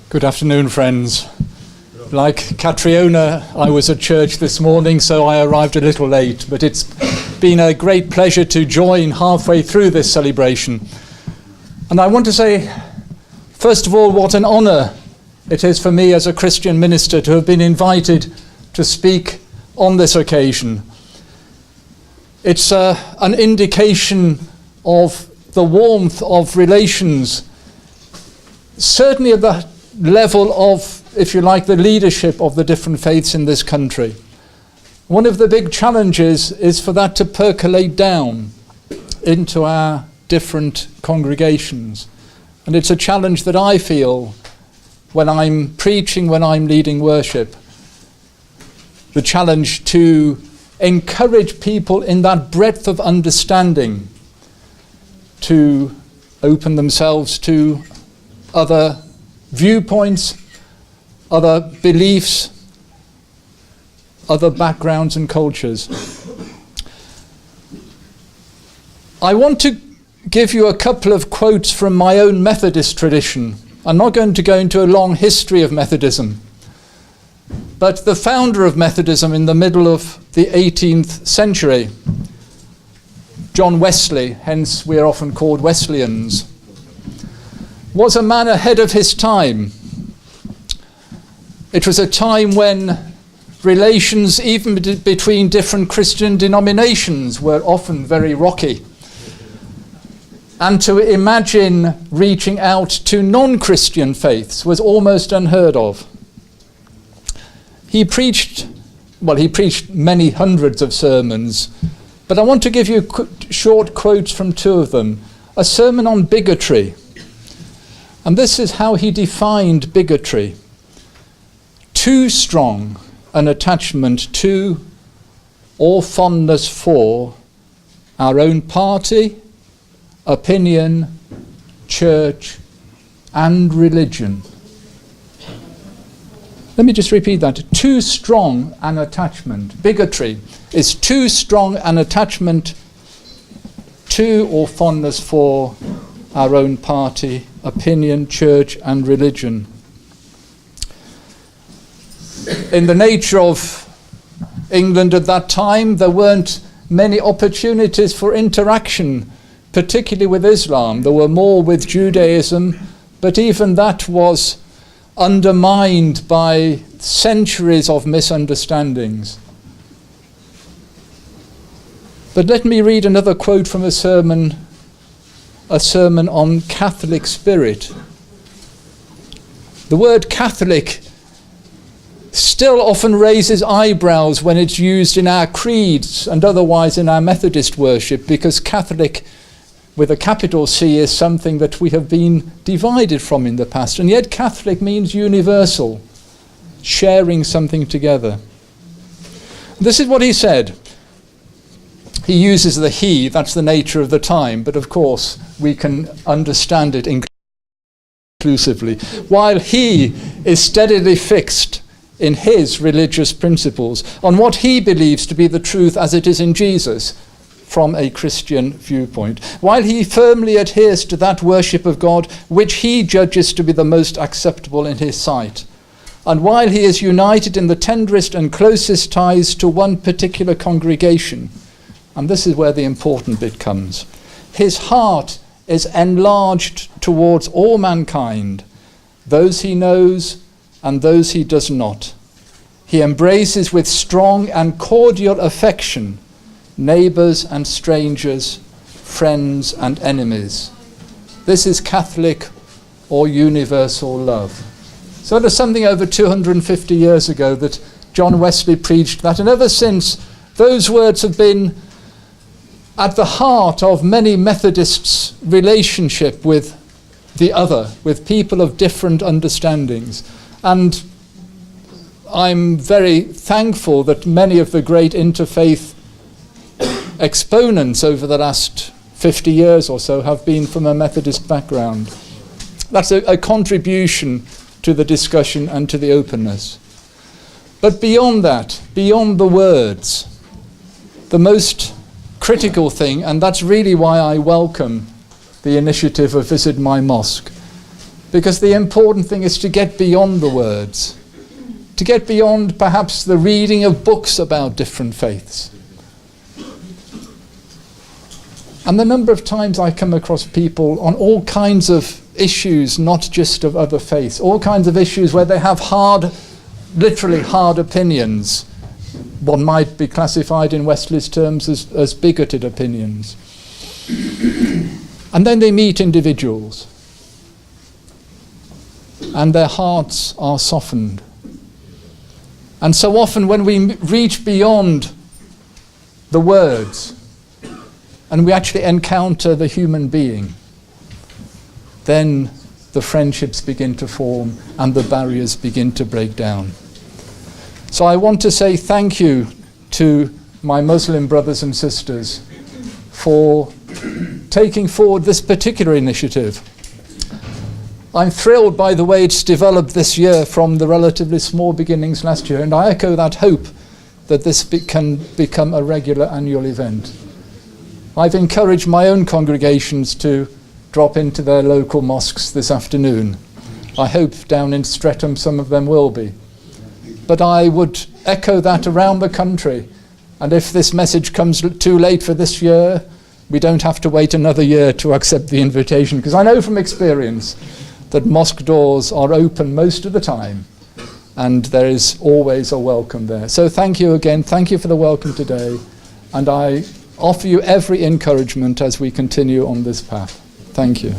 Good afternoon, friends. Like Catriona, I was at church this morning, so I arrived a little late, but it's been a great pleasure to join halfway through this celebration. And I want to say, first of all, what an honour it is for me as a Christian minister to have been invited to speak on this occasion. It's an indication of the warmth of relations, certainly at the level of, if you like, the leadership of the different faiths in this country. One of the big challenges is for that to percolate down into our different congregations. And it's a challenge that I feel when I'm preaching, when I'm leading worship. The challenge to encourage people in that breadth of understanding to open themselves to other viewpoints, other beliefs, other backgrounds and cultures. I want to give you a couple of quotes from my own Methodist tradition. I'm not going to go into a long history of Methodism, but the founder of Methodism in the middle of the 18th century, John Wesley, hence we are often called Wesleyans, was a man ahead of his time. It was a time when relations, even between different Christian denominations, were often very rocky. And to imagine reaching out to non-Christian faiths was almost unheard of. He preached many hundreds of sermons, but I want to give you short quotes from two of them. A sermon on bigotry. And this is how he defined bigotry. Too strong an attachment to or fondness for our own party, opinion, church, and religion. Let me just repeat that. Too strong an attachment. Bigotry is too strong an attachment to or fondness for our own party, opinion, church, and religion. In the nature of England at that time, there weren't many opportunities for interaction, particularly with Islam. There were more with Judaism, but even that was undermined by centuries of misunderstandings. But let me read another quote from a sermon on Catholic spirit. The word Catholic still often raises eyebrows when it's used in our creeds and otherwise in our Methodist worship, because Catholic with a capital C is something that we have been divided from in the past. And yet Catholic means universal, sharing something together. This is what he said. He uses the he, that's the nature of the time, but of course we can understand it inclusively. While he is steadily fixed in his religious principles on what he believes to be the truth as it is in Jesus, from a Christian viewpoint, while he firmly adheres to that worship of God which he judges to be the most acceptable in his sight, and while he is united in the tenderest and closest ties to one particular congregation, and this is where the important bit comes, his heart is enlarged towards all mankind, those he knows and those he does not. He embraces with strong and cordial affection neighbours and strangers, friends and enemies. This is Catholic or universal love. So there's something over 250 years ago that John Wesley preached that, and ever since those words have been at the heart of many Methodists' relationship with the other, with people of different understandings. And I'm very thankful that many of the great interfaith exponents over the last 50 years or so have been from a Methodist background. That's a contribution to the discussion and to the openness. But beyond that, beyond the words, the most critical thing, and that's really why I welcome the initiative of Visit My Mosque, Because the important thing is to get beyond the words, to get beyond perhaps the reading of books about different faiths. And the number of times I come across people on all kinds of issues, not just of other faiths, all kinds of issues where they have literally hard opinions. What might be classified in Wesley's terms as bigoted opinions. And then they meet individuals, and their hearts are softened. And so often when we reach beyond the words, and we actually encounter the human being, then the friendships begin to form and the barriers begin to break down. So I want to say thank you to my Muslim brothers and sisters for taking forward this particular initiative. I'm thrilled by the way it's developed this year from the relatively small beginnings last year, and I echo that hope that this can become a regular annual event. I've encouraged my own congregations to drop into their local mosques this afternoon. I hope down in Streatham some of them will be. But I would echo that around the country. And if this message comes too late for this year, we don't have to wait another year to accept the invitation. Because I know from experience that mosque doors are open most of the time. And there is always a welcome there. So thank you again. Thank you for the welcome today. And I offer you every encouragement as we continue on this path. Thank you.